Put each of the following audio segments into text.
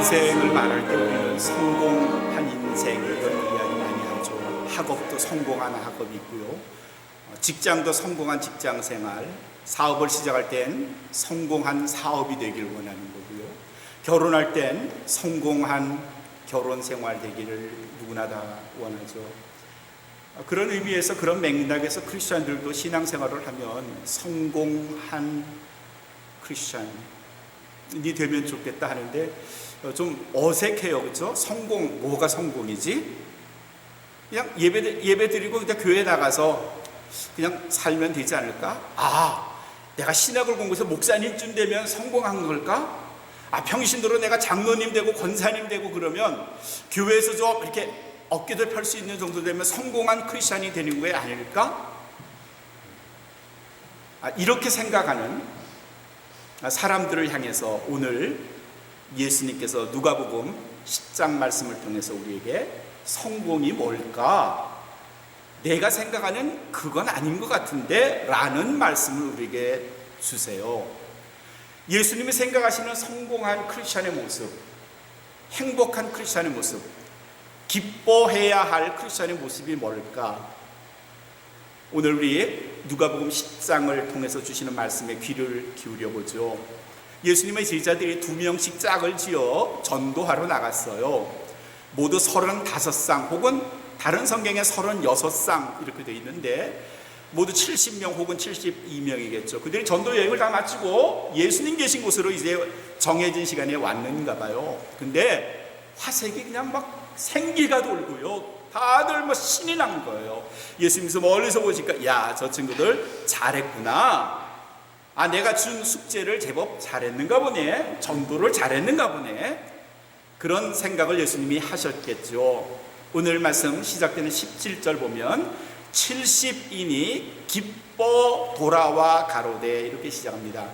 인생을 말할 때 우리는 성공한 인생 이런 이야기 많이 하죠. 학업도 성공한 학업이 있고요, 직장도 성공한 직장 생활, 사업을 시작할 땐 성공한 사업이 되길 원하는 거고요, 결혼할 땐 성공한 결혼 생활 되기를 누구나 다 원하죠. 그런 의미에서, 그런 맥락에서 크리스찬들도 신앙생활을 하면 성공한 크리스찬이 되면 좋겠다 하는데 좀 어색해요. 그렇죠? 성공, 뭐가 성공이지? 그냥 예배 드리고 그냥 교회 나가서 그냥 살면 되지 않을까? 내가 신학을 공부해서 목사님쯤 되면 성공한 걸까? 평신도로 내가 장로님 되고 권사님 되고 그러면 교회에서 좀 이렇게 어깨를 펼 수 있는 정도 되면 성공한 크리스찬이 되는 게 아닐까? 이렇게 생각하는 사람들을 향해서 오늘 예수님께서 누가복음 10장 말씀을 통해서 우리에게 성공이 뭘까? 내가 생각하는 그건 아닌 것 같은데 라는 말씀을 우리에게 주세요. 예수님이 생각하시는 성공한 크리스찬의 모습, 행복한 크리스찬의 모습, 기뻐해야 할 크리스찬의 모습이 뭘까? 오늘 우리 누가복음 10장을 통해서 주시는 말씀에 귀를 기울여 보죠. 예수님의 제자들이 2명씩 짝을 지어 전도하러 나갔어요. 모두 35쌍 혹은 다른 성경에 36쌍 이렇게 되어 있는데 모두 70명 혹은 72명이겠죠. 그들이 전도 여행을 다 마치고 예수님 계신 곳으로 이제 정해진 시간에 왔는가 봐요. 근데 화색이 그냥 막 생기가 돌고요, 다들 신이 난 거예요. 예수님께서 멀리서 보시니까 야, 저 친구들 잘했구나. 내가 준 숙제를 제법 잘했는가 보네, 전도를 잘했는가 보네, 그런 생각을 예수님이 하셨겠죠. 오늘 말씀 시작되는 17절 보면 70인이 기뻐 돌아와 가로되 이렇게 시작합니다.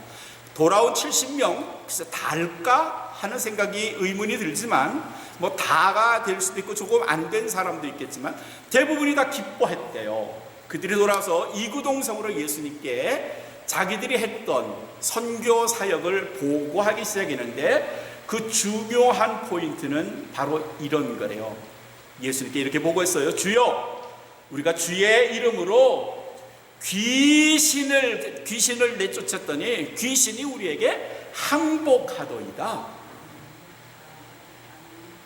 돌아온 70명, 글쎄 다일까 하는 생각이 의문이 들지만 다가 될 수도 있고 조금 안 된 사람도 있겠지만 대부분이 다 기뻐했대요. 그들이 돌아와서 이구동성으로 예수님께 자기들이 했던 선교 사역을 보고하기 시작했는데 그 중요한 포인트는 바로 이런 거래요. 예수님께 이렇게 보고했어요. 주여, 우리가 주의 이름으로 귀신을 내쫓았더니 귀신이 우리에게 항복하더이다.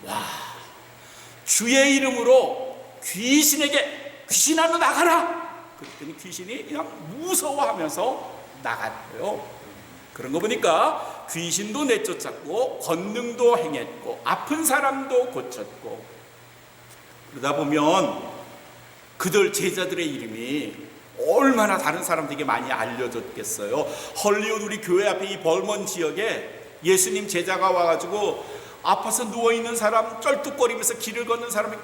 와, 주의 이름으로 귀신에게 귀신아 나가라! 그랬더니 귀신이 그냥 무서워하면서 나갔고요. 그런 거 보니까 귀신도 내쫓았고 권능도 행했고 아픈 사람도 고쳤고, 그러다 보면 그들 제자들의 이름이 얼마나 다른 사람들에게 많이 알려졌겠어요. 헐리우드 우리 교회 앞에 이 벌먼 지역에 예수님 제자가 와가지고 아파서 누워있는 사람, 쩔뚝거리면서 길을 걷는 사람이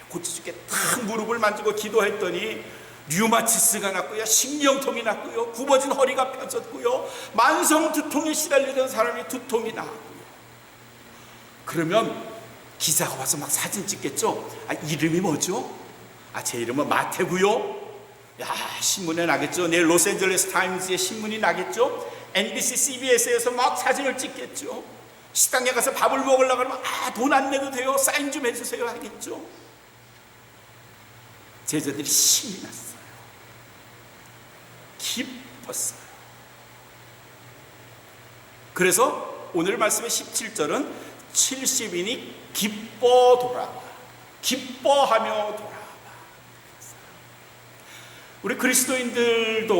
고쳐줄게 탁 무릎을 만지고 기도했더니 류마티스가 났고요, 신경통이 났고요, 굽어진 허리가 펴졌고요, 만성 두통에 시달리던 사람이 두통이 나고요. 그러면 기자가 와서 막 사진 찍겠죠. 이름이 뭐죠? 제 이름은 마태고요. 신문에 나겠죠. 내일 로스앤젤레스 타임즈에 신문이 나겠죠. NBC, CBS에서 막 사진을 찍겠죠. 식당에 가서 밥을 먹으려고 하면 돈 안 내도 돼요, 사인 좀 해주세요 하겠죠. 제자들이 신이 났어요. 기뻤어요. 그래서 오늘 말씀의 17절은 70인이 기뻐 돌아와, 기뻐하며 돌아와. 우리 그리스도인들도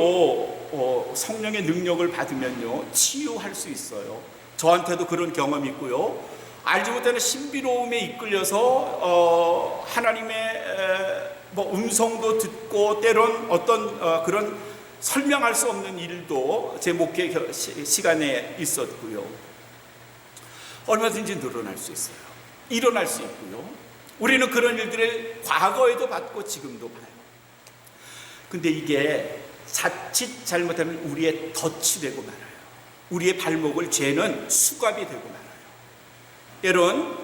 성령의 능력을 받으면요 치유할 수 있어요. 저한테도 그런 경험이 있고요, 알지 못하는 신비로움에 이끌려서 하나님의 음성도 듣고 때론 어떤 그런 설명할 수 없는 일도 제 목회 시간에 있었고요. 얼마든지 늘어날 수 있어요. 일어날 수 있고요. 우리는 그런 일들을 과거에도 봤고 지금도 봐요. 근데 이게 자칫 잘못하면 우리의 덫이 되고 말아요. 우리의 발목을 죄는 수갑이 되고 말아요. 때론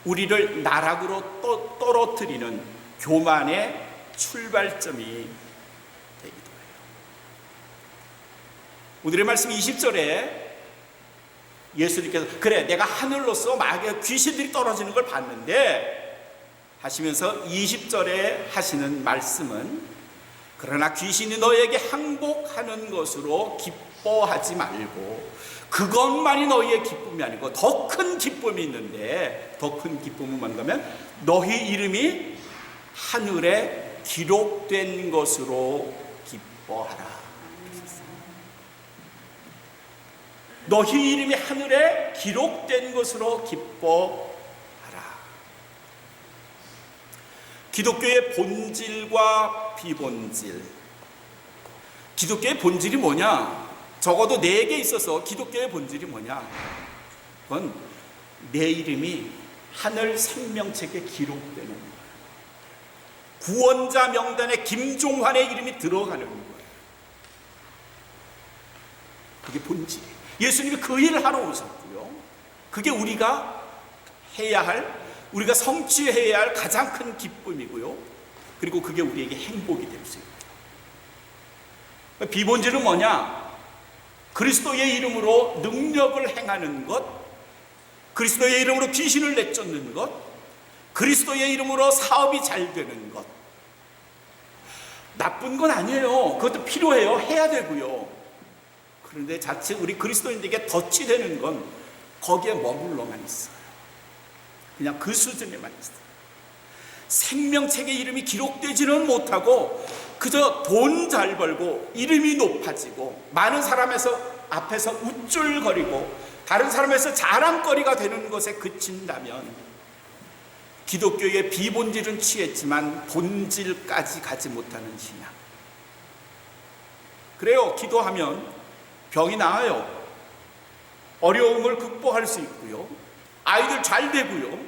우리를 나락으로 떨어뜨리는 교만의 출발점이 되기도 해요. 오늘의 말씀 20절에 예수님께서 그래 내가 하늘로서 마귀 귀신들이 떨어지는 걸 봤는데 하시면서 20절에 하시는 말씀은 그러나 귀신이 너에게 항복하는 것으로 기뻐하지 말고 그것만이 너희의 기쁨이 아니고 더 큰 기쁨이 있는데 더 큰 기쁨은 뭔가면 너희 이름이 하늘에 기록된 것으로 기뻐하라. 너희 이름이 하늘에 기록된 것으로 기뻐하라. 기독교의 본질과 비본질. 기독교의 본질이 뭐냐? 적어도 내게 있어서 기독교의 본질이 뭐냐? 그건 내 이름이 하늘 생명책에 기록되는 거예요. 구원자 명단에 김종환의 이름이 들어가는 거예요. 그게 본질이에요. 예수님이 그 일을 하러 오셨고요. 그게 우리가 해야 할, 우리가 성취해야 할 가장 큰 기쁨이고요. 그리고 그게 우리에게 행복이 될 수 있고요. 비본질은 뭐냐? 그리스도의 이름으로 능력을 행하는 것, 그리스도의 이름으로 귀신을 내쫓는 것, 그리스도의 이름으로 사업이 잘 되는 것. 나쁜 건 아니에요. 그것도 필요해요. 해야 되고요. 그런데 자칫 우리 그리스도인들에게 덫이 되는 건 거기에 머물러만 있어요. 그냥 그 수준에만 있어요. 생명책의 이름이 기록되지는 못하고 그저 돈 잘 벌고 이름이 높아지고 많은 사람에서 앞에서 우쭐거리고 다른 사람에서 자랑거리가 되는 것에 그친다면 기독교의 비본질은 취했지만 본질까지 가지 못하는 신앙. 그래요. 기도하면 병이 나아요. 어려움을 극복할 수 있고요. 아이들 잘 되고요.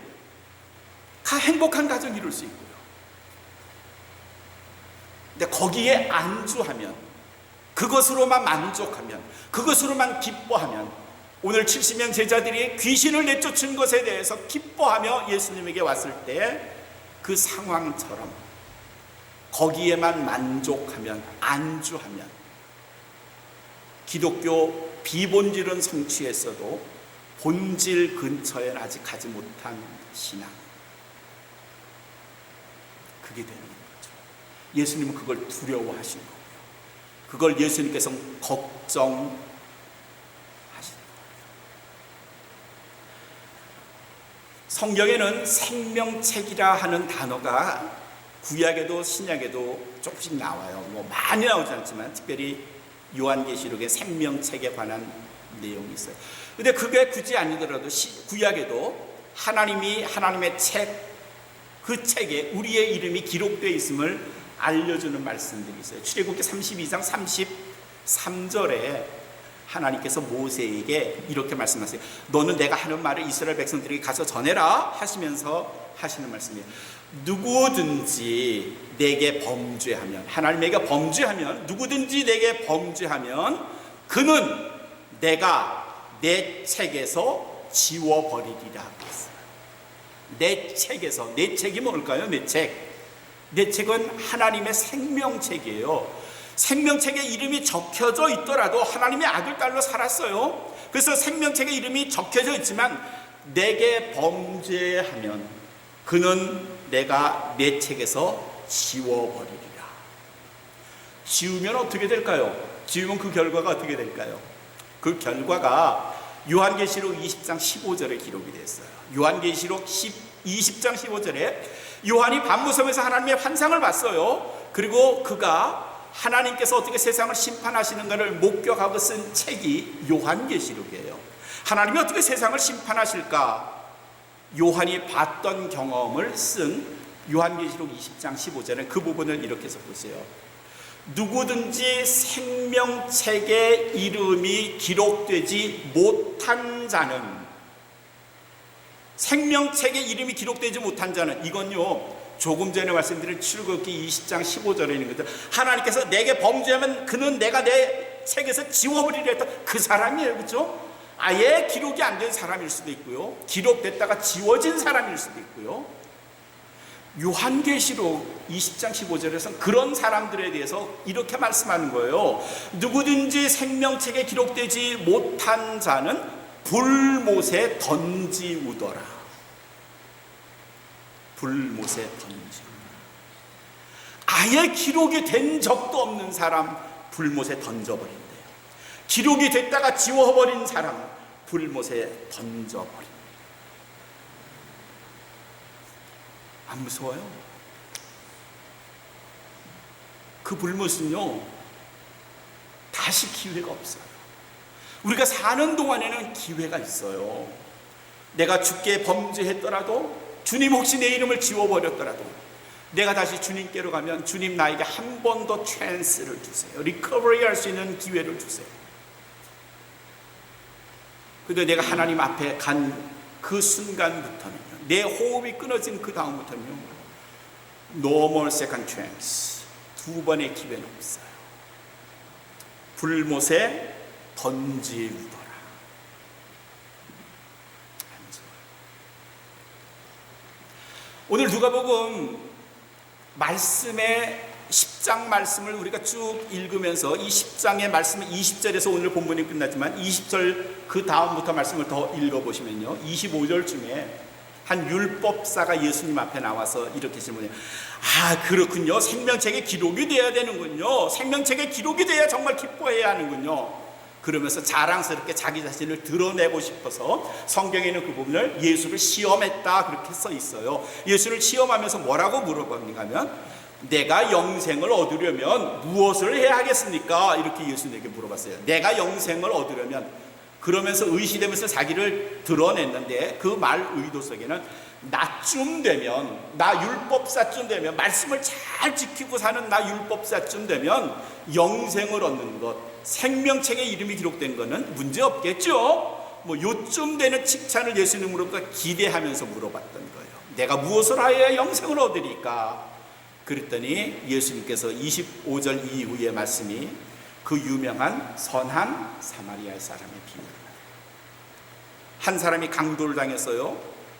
행복한 가정 이룰 수 있고요. 근데 거기에 안주하면, 그것으로만 만족하면, 그것으로만 기뻐하면, 오늘 70명 제자들이 귀신을 내쫓은 것에 대해서 기뻐하며 예수님에게 왔을 때 그 상황처럼 거기에만 만족하면, 안주하면 기독교 비본질은 성취했어도 본질 근처에 아직 가지 못한 신앙. 그게 되는 거죠. 예수님은 그걸 두려워하신 거고요. 그걸 예수님께서 걱정하신 거예요. 성경에는 생명책이라 하는 단어가 구약에도 신약에도 조금씩 나와요. 뭐 많이 나오지 않지만 특별히 요한계시록의 생명책에 관한 내용이 있어요. 근데 그게 굳이 아니더라도 구약에도 하나님이 하나님의 책, 그 책에 우리의 이름이 기록되어 있음을 알려주는 말씀들이 있어요. 출애굽기 32장 33절에 하나님께서 모세에게 이렇게 말씀하세요. 너는 내가 하는 말을 이스라엘 백성들에게 가서 전해라 하시면서 하시는 말씀이에요. 누구든지 내게 범죄하면, 하나님에게 범죄하면, 누구든지 내게 범죄하면 그는 내가 내 책에서 지워버리리라 했어요. 내 책에서, 내 책이 뭘까요? 내 책. 내 책은 하나님의 생명책이에요. 생명책에 이름이 적혀져 있더라도 하나님의 아들, 딸로 살았어요. 그래서 생명책에 이름이 적혀져 있지만 내게 범죄하면 그는 내가 내 책에서 지워버리리라. 지우면 어떻게 될까요? 지우면 그 결과가 어떻게 될까요? 그 결과가 요한계시록 20장 15절에 기록이 됐어요. 요한계시록 20장 15절에 요한이 밤무섬에서 하나님의 환상을 봤어요. 그리고 그가 하나님께서 어떻게 세상을 심판하시는가를 목격하고 쓴 책이 요한계시록이에요. 하나님이 어떻게 세상을 심판하실까? 요한이 봤던 경험을 쓴 요한계시록 20장 15절에 그 부분을 이렇게 해서 보세요. 누구든지 생명책에 이름이 기록되지 못한 자는, 생명책에 이름이 기록되지 못한 자는, 이건요 조금 전에 말씀드린 출애굽기 20장 15절에 있는 거죠. 하나님께서 내게 범죄하면 그는 내가 내 책에서 지워버리려 했던 그 사람이에요. 그렇죠? 아예 기록이 안 된 사람일 수도 있고요, 기록됐다가 지워진 사람일 수도 있고요. 요한계시록 20장 15절에서는 그런 사람들에 대해서 이렇게 말씀하는 거예요. 누구든지 생명책에 기록되지 못한 자는 불못에 던지우더라. 불못에 던지우더라. 아예 기록이 된 적도 없는 사람 불못에 던져버린대요. 기록이 됐다가 지워버린 사람 불못에 던져버린대요. 안 무서워요? 그 불못은요, 다시 기회가 없어요. 우리가 사는 동안에는 기회가 있어요. 내가 주께 범죄했더라도, 주님 혹시 내 이름을 지워버렸더라도, 내가 다시 주님께로 가면 주님 나에게 한 번 더 찬스를 주세요. 리커버리 할 수 있는 기회를 주세요. 근데 내가 하나님 앞에 간 그 순간부터는, 내 호흡이 끊어진 그 다음부터는요, no more second chance. 두 번의 기회는 없어요. 불못에 던지우더라. 오늘 누가복음 말씀의 10장 말씀을 우리가 쭉 읽으면서 이 10장의 말씀은 20절에서 오늘 본문이 끝났지만 20절 그 다음부터 말씀을 더 읽어보시면요, 25절 중에 한 율법사가 예수님 앞에 나와서 이렇게 질문해요. 아, 그렇군요. 생명책에 기록이 돼야 되는군요. 생명책에 기록이 돼야 정말 기뻐해야 하는군요. 그러면서 자랑스럽게 자기 자신을 드러내고 싶어서 성경에는 그 부분을 예수를 시험했다 그렇게 써 있어요. 예수를 시험하면서 뭐라고 물어봅니까 하면, 내가 영생을 얻으려면 무엇을 해야 하겠습니까? 이렇게 예수님에게 물어봤어요. 내가 영생을 얻으려면, 그러면서 의시되면서 자기를 드러냈는데 그 말 의도 속에는 나쯤 되면, 나 율법사쯤 되면, 말씀을 잘 지키고 사는 나 율법사쯤 되면 영생을 얻는 것, 생명책에 이름이 기록된 거는 문제 없겠죠? 뭐 요쯤 되는 칭찬을 예수님으로부터 기대하면서 물어봤던 거예요. 내가 무엇을 하여야 영생을 얻으리까? 그랬더니 예수님께서 25절 이후의 말씀이 그 유명한 선한 사마리아 사람의 비유를 해요. 한 사람이 강도를 당했어요.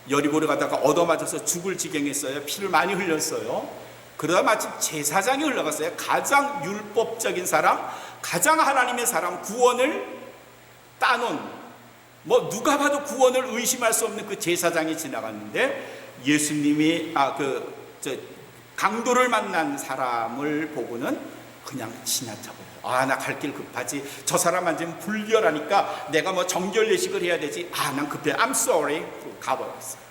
여리고를 가다가 얻어맞아서 죽을 지경했어요. 피를 많이 흘렸어요. 그러다 마침 제사장이 흘러갔어요. 가장 율법적인 사람, 가장 하나님의 사람, 구원을 따놓은, 뭐 누가 봐도 구원을 의심할 수 없는 그 제사장이 지나갔는데, 예수님이 강도를 만난 사람을 보고는 그냥 지나쳐버려요. 아, 나 갈 길 급하지. 저 사람 만지면 불결하니까 내가 뭐 정결 예식을 해야 되지. 아, 난 급해. I'm sorry. 가버렸어요.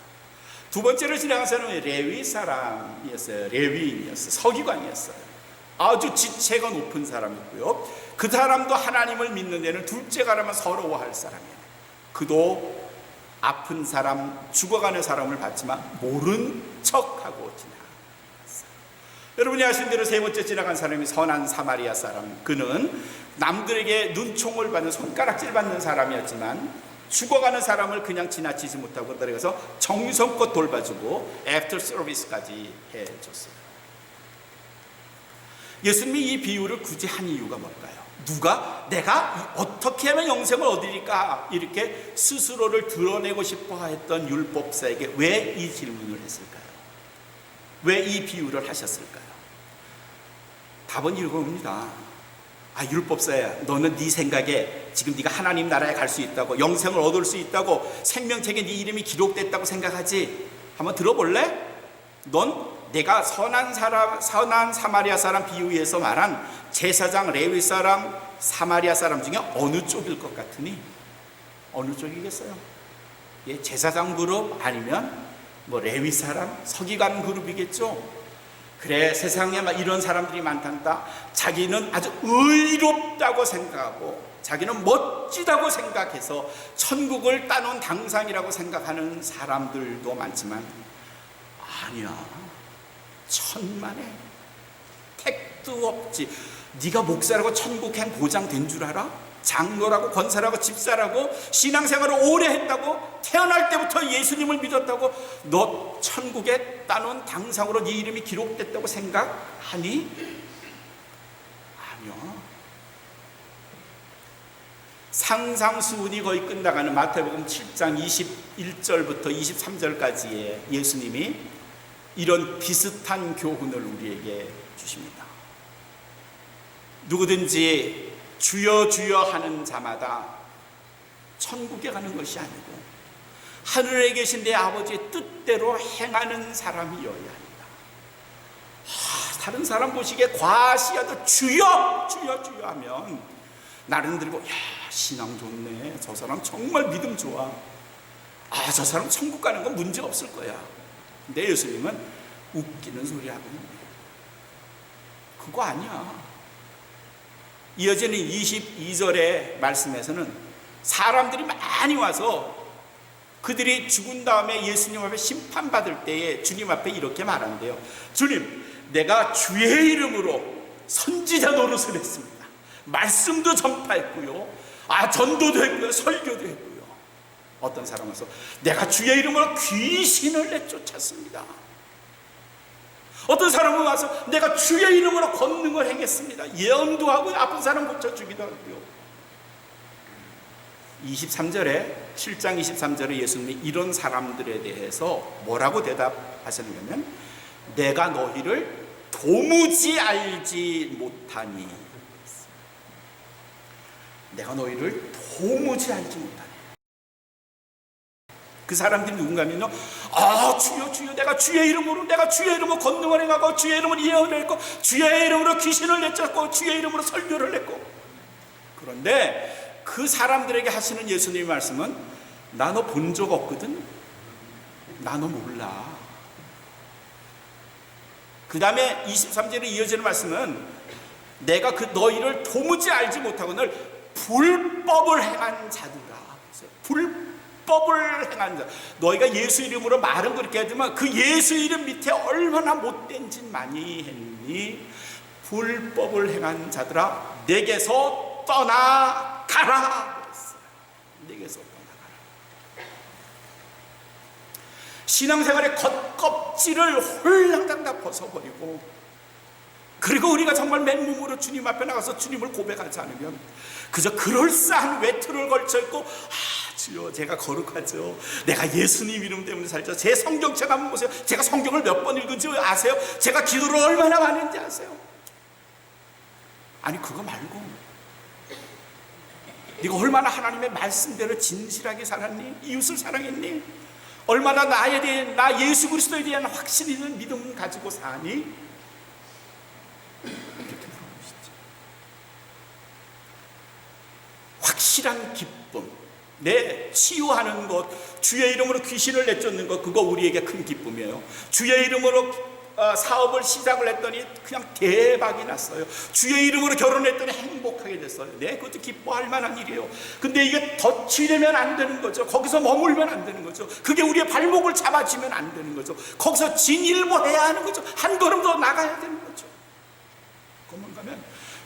두 번째로 지나간 사람은 레위 사람이었어요. 레위인이었어요. 서기관이었어요. 아주 지체가 높은 사람이고요. 그 사람도 하나님을 믿는 데는 둘째 가라면 서러워할 사람이에요. 그도 아픈 사람, 죽어가는 사람을 봤지만 모른 척하고 지나갔어요. 여러분이 아시는 대로 세 번째 지나간 사람이 선한 사마리아 사람. 그는 남들에게 눈총을 받는, 손가락질 받는 사람이었지만 죽어가는 사람을 그냥 지나치지 못하고 들어가서 정성껏 돌봐주고 애프터 서비스까지 해줬어요. 예수님이 이 비유를 굳이 한 이유가 뭘까요? 누가 내가 어떻게 하면 영생을 얻으리까 이렇게 스스로를 드러내고 싶어 했던 율법사에게 왜 이 질문을 했을까요? 왜 이 비유를 하셨을까요? 답은 이겁니다. 아, 율법사야, 너는 네 생각에 지금 네가 하나님 나라에 갈 수 있다고, 영생을 얻을 수 있다고, 생명책에 네 이름이 기록됐다고 생각하지? 한번 들어볼래? 넌 내가 선한 사마리아 사람 비유에서 말한 제사장, 레위 사람, 사마리아 사람 중에 어느 쪽일 것 같으니? 어느 쪽이겠어요? 예, 제사장 그룹 아니면 뭐 레위 사람, 서기관 그룹이겠죠? 그래, 세상에 막 이런 사람들이 많단다. 자기는 아주 의롭다고 생각하고 자기는 멋지다고 생각해서 천국을 따놓은 당상이라고 생각하는 사람들도 많지만, 아니야, 천만에 택도 없지. 네가 목사라고 천국행 보장된 줄 알아? 장로라고 권사라고 집사라고 신앙생활을 오래 했다고, 태어날 때부터 예수님을 믿었다고, 너 천국에 따놓은 당상으로 네 이름이 기록됐다고 생각하니? 아니요. 상상수훈이 거의 끝나가는 마태복음 7장 21절부터 23절까지의 예수님이 이런 비슷한 교훈을 우리에게 주십니다. 누구든지 주여 주여 하는 자마다 천국에 가는 것이 아니고 하늘에 계신 내 아버지의 뜻대로 행하는 사람이어야 한다. 다른 사람 보시기에 과시하듯 주여 주여 주여 하면 나름 들고 야 신앙 좋네, 저 사람 정말 믿음 좋아, 저 사람 천국 가는 건 문제 없을 거야. 근데 예수님은 웃기는 소리 하고 있네. 그거 아니야. 이어지는 22절의 말씀에서는 사람들이 많이 와서 그들이 죽은 다음에 예수님 앞에 심판받을 때에 주님 앞에 이렇게 말한대요. 주님, 내가 주의 이름으로 선지자 노릇을 했습니다. 말씀도 전파했고요, 전도도 했고요, 설교도 했고요. 어떤 사람 와서 내가 주의 이름으로 귀신을 내쫓았습니다. 어떤 사람은 와서 내가 주의 이름으로 권능을 행했습니다. 예언도 하고 아픈 사람 고쳐주기도 하고요. 23절에 7장 23절에 예수님이 이런 사람들에 대해서 뭐라고 대답하셨냐면 내가 너희를 도무지 알지 못하니, 내가 너희를 도무지 알지 못하니. 그 사람들이 누군가면요, 주여 주여 내가 주의 이름으로 권능을 행하고 주의 이름으로 예언을 했고 주의 이름으로 귀신을 내쫓고 주의 이름으로 설교를 했고. 그런데 그 사람들에게 하시는 예수님의 말씀은 나 너 본 적 없거든, 나 너 몰라. 그 다음에 23절에 이어지는 말씀은 내가 그 너희를 도무지 알지 못하고 늘 불법을 행한 자들아. 불법을 행한 자. 너희가 예수 이름으로 말은 그렇게 하지만 그 예수 이름 밑에 얼마나 못된 짓 많이 했니? 불법을 행한 자들아, 내게서 떠나가라. 내게서 떠나가라. 신앙생활의 겉껍질을 홀랑당 다 벗어버리고, 그리고 우리가 정말 맨몸으로 주님 앞에 나가서 주님을 고백하지 않으면 그저 그럴싸한 외투를 걸쳐 입고 주여 제가 거룩하죠, 내가 예수님 이름 때문에 살죠, 제 성경책 한번 보세요, 제가 성경을 몇 번 읽은지 아세요? 제가 기도를 얼마나 많이 했는지 아세요? 아니 그거 말고 네가 얼마나 하나님의 말씀대로 진실하게 살았니? 이웃을 사랑했니? 얼마나 나에 대한, 나 예수 그리스도에 대한 확신 있는 믿음 가지고 사니? 이렇게 물어보시죠. 확실한 기쁨, 내 치유하는 것, 주의 이름으로 귀신을 내쫓는 것, 그거 우리에게 큰 기쁨이에요. 주의 이름으로 사업을 시작을 했더니 그냥 대박이 났어요. 주의 이름으로 결혼했더니 행복하게 됐어요. 네, 그것도 기뻐할 만한 일이에요. 근데 이게 덧치려면 안 되는 거죠. 거기서 머물면 안 되는 거죠. 그게 우리의 발목을 잡아주면 안 되는 거죠. 거기서 진일보해야 하는 거죠. 한 걸음 더 나가야 되는 거죠. 그만 가면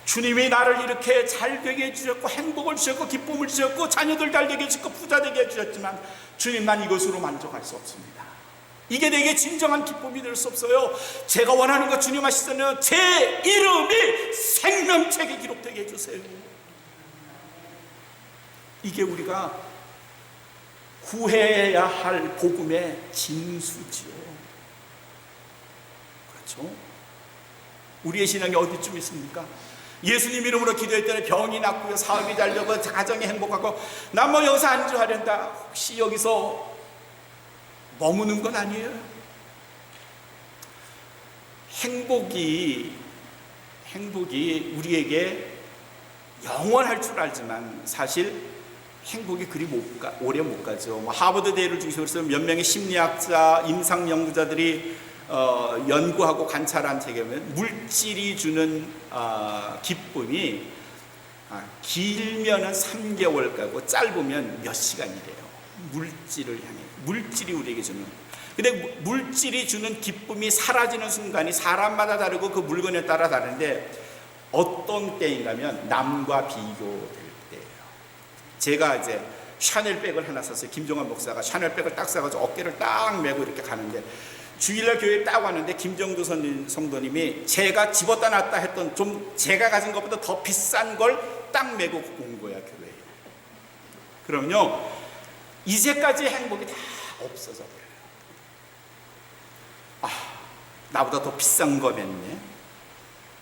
주님이 나를 이렇게 잘 되게 해주셨고 행복을 주셨고 기쁨을 주셨고 자녀들 잘 되게 해주셨고 부자 되게 해주셨지만 주님, 난 이것으로 만족할 수 없습니다. 이게 내게 진정한 기쁨이 될 수 없어요. 제가 원하는 것 주님 하시잖아요. 제 이름이 생명책에 기록되게 해주세요. 이게 우리가 구해야 할 복음의 진수지요. 그렇죠? 우리의 신앙이 어디쯤 있습니까? 예수님 이름으로 기도했더니 병이 낫고요, 사업이 잘 되고 가정이 행복하고, 난 뭐 여기서 안주하련다. 혹시 여기서 머무는 건 아니에요. 행복이 우리에게 영원할 줄 알지만 사실 행복이 그리 오래 못 가죠. 하버드 대를 중심으로 몇 명의 심리학자, 임상 연구자들이 연구하고 관찰한 책에 보면 물질이 주는 기쁨이 길면은 3개월 가고 짧으면 몇 시간이래요. 물질을 향해, 물질이 우리에게 주는. 근데 물질이 주는 기쁨이 사라지는 순간이 사람마다 다르고 그 물건에 따라 다른데 어떤 때인가면 남과 비교될 때예요. 제가 이제 샤넬백을 하나 샀어요. 김종환 목사가 샤넬백을 딱 사가지고 어깨를 딱 메고 이렇게 가는데, 주일날 교회에 딱 왔는데 김정도 성도님이 제가 집었다 놨다 했던 좀 제가 가진 것보다 더 비싼 걸 딱 메고 온 거야, 교회에. 그럼요, 이제까지 행복이 다 없어져 버려요. 나보다 더 비싼 거 맸네.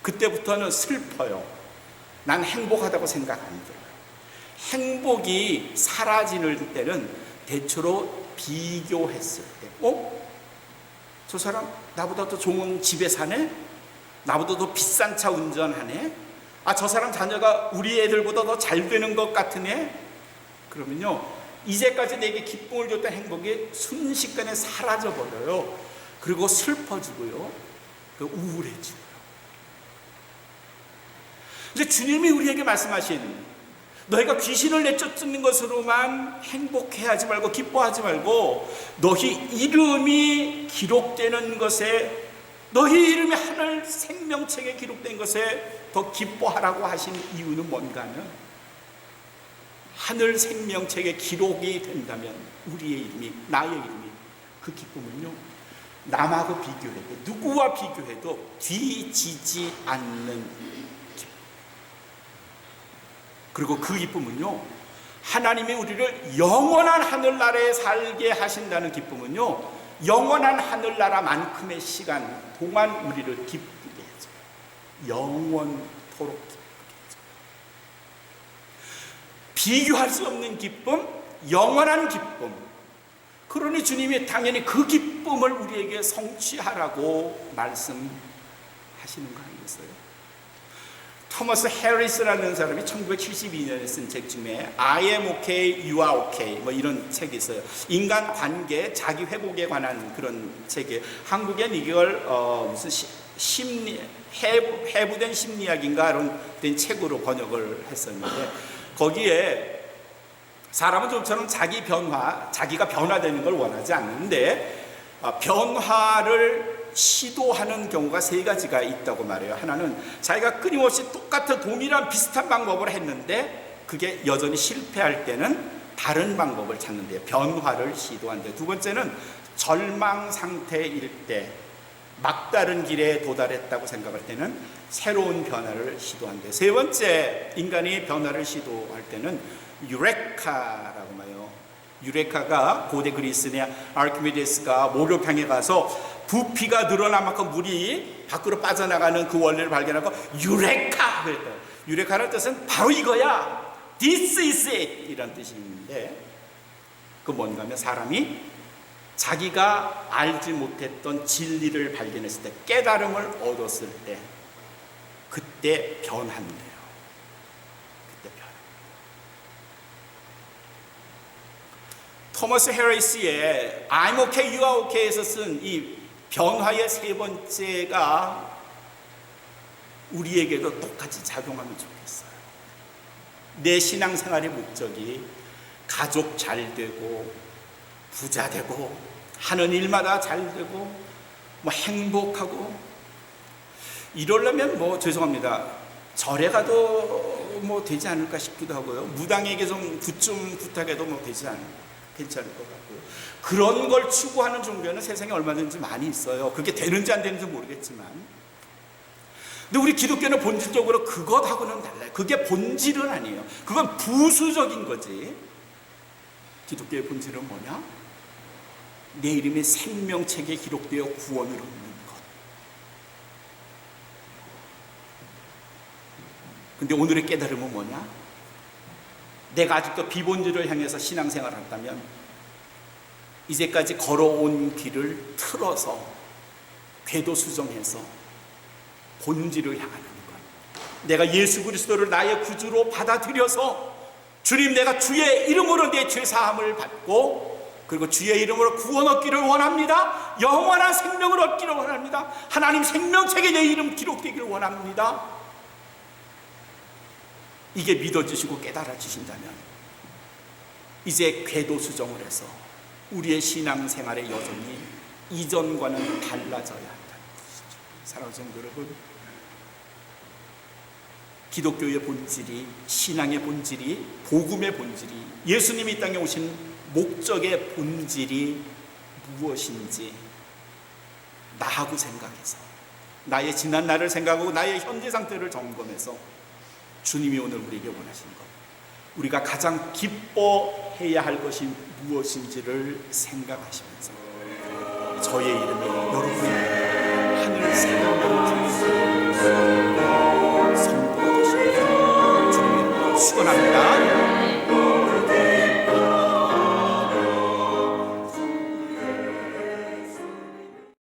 그때부터는 슬퍼요. 난 행복하다고 생각 안 들어요. 행복이 사라지는 때는 대체로 비교했을 때, 저 사람 나보다 더 좋은 집에 사네? 나보다 더 비싼 차 운전하네? 저 사람 자녀가 우리 애들보다 더 잘 되는 것 같으네? 그러면요, 이제까지 내게 기쁨을 줬던 행복이 순식간에 사라져버려요. 그리고 슬퍼지고요, 우울해지고요. 근데 주님이 우리에게 말씀하신, 너희가 귀신을 내쫓는 것으로만 행복해하지 말고 기뻐하지 말고 너희 이름이 기록되는 것에, 너희 이름이 하늘 생명책에 기록된 것에 더 기뻐하라고 하신 이유는 뭔가 하면, 하늘 생명책에 기록이 된다면 우리의 이름이, 나의 이름이, 그 기쁨은요, 남하고 비교해도, 누구와 비교해도 뒤지지 않는, 그리고 그 기쁨은요, 하나님이 우리를 영원한 하늘나라에 살게 하신다는 기쁨은요, 영원한 하늘나라만큼의 시간 동안 우리를 기쁘게 해줘요. 영원토록 기쁘게 해줘요. 비교할 수 없는 기쁨, 영원한 기쁨. 그러니 주님이 당연히 그 기쁨을 우리에게 성취하라고 말씀하시는 거 아니겠어요? 토머스 해리스라는 사람이 1972년에 쓴 책 중에 I am okay, you are okay 뭐 이런 책이 있어요. 인간 관계, 자기 회복에 관한 그런 책이에요. 한국엔 이걸 무슨 심리, 해부된 심리학인가 그런 된 책으로 번역을 했었는데, 거기에 사람은 좀처럼 자기 변화, 자기가 변화되는 걸 원하지 않는데 변화를 시도하는 경우가 세 가지가 있다고 말해요. 하나는 자기가 끊임없이 똑같은 동일한 비슷한 방법을 했는데 그게 여전히 실패할 때는 다른 방법을 찾는데 변화를 시도한대. 두 번째는 절망 상태일 때, 막다른 길에 도달했다고 생각할 때는 새로운 변화를 시도한대. 세 번째, 인간이 변화를 시도할 때는 유레카라고 말해요. 유레카가 고대 그리스의 아르키메데스가 목욕탕에 가서 부피가 늘어난 만큼 물이 밖으로 빠져나가는 그 원리를 발견하고 유레카 그랬어요. 유레카라는 뜻은 바로 이거야, This is it 이런 뜻이 있는데, 그 뭔가 하면 사람이 자기가 알지 못했던 진리를 발견했을 때, 깨달음을 얻었을 때, 그때 변한대요. 그때 변. 토머스 해리스의 I'm okay, you are okay에서 쓴 이 변화의 세 번째가 우리에게도 똑같이 작용하면 좋겠어요. 내 신앙생활의 목적이 가족 잘 되고 부자 되고 하는 일마다 잘 되고 행복하고 이러려면 죄송합니다, 절에 가도 되지 않을까 싶기도 하고요, 무당에게 좀 부탁해도 괜찮을 것 같고요. 그런 걸 추구하는 종교는 세상에 얼마든지 많이 있어요. 그게 되는지 안 되는지 모르겠지만, 근데 우리 기독교는 본질적으로 그것하고는 달라요. 그게 본질은 아니에요. 그건 부수적인 거지. 기독교의 본질은 뭐냐? 내 이름이 생명책에 기록되어 구원을 얻는 것. 근데 오늘의 깨달음은 뭐냐? 내가 아직도 비본질을 향해서 신앙생활을 한다면 이제까지 걸어온 길을 틀어서 궤도 수정해서 본질을 향하는 것. 내가 예수 그리스도를 나의 구주로 받아들여서 주님, 내가 주의 이름으로 내 죄 사함을 받고 그리고 주의 이름으로 구원 얻기를 원합니다. 영원한 생명을 얻기를 원합니다. 하나님 생명책에 내 이름 기록되기를 원합니다. 이게 믿어지시고 깨달아지신다면 이제 궤도 수정을 해서 우리의 신앙생활에 여전히 이전과는 달라져야 한다는 것이죠. 사랑하는 성도 여러분, 기독교의 본질이, 신앙의 본질이, 복음의 본질이, 예수님이 이 땅에 오신 목적의 본질이 무엇인지 나하고 생각해서, 나의 지난 날을 생각하고 나의 현재 상태를 점검해서 주님이 오늘 우리에게 원하시는 것, 우리가 가장 기뻐해야 할 것이 무엇인지를 생각하시면서 저의 이름이 여러분의 하늘 생명을 선포하시옵소서. 주님의 이름으로 축원합니다.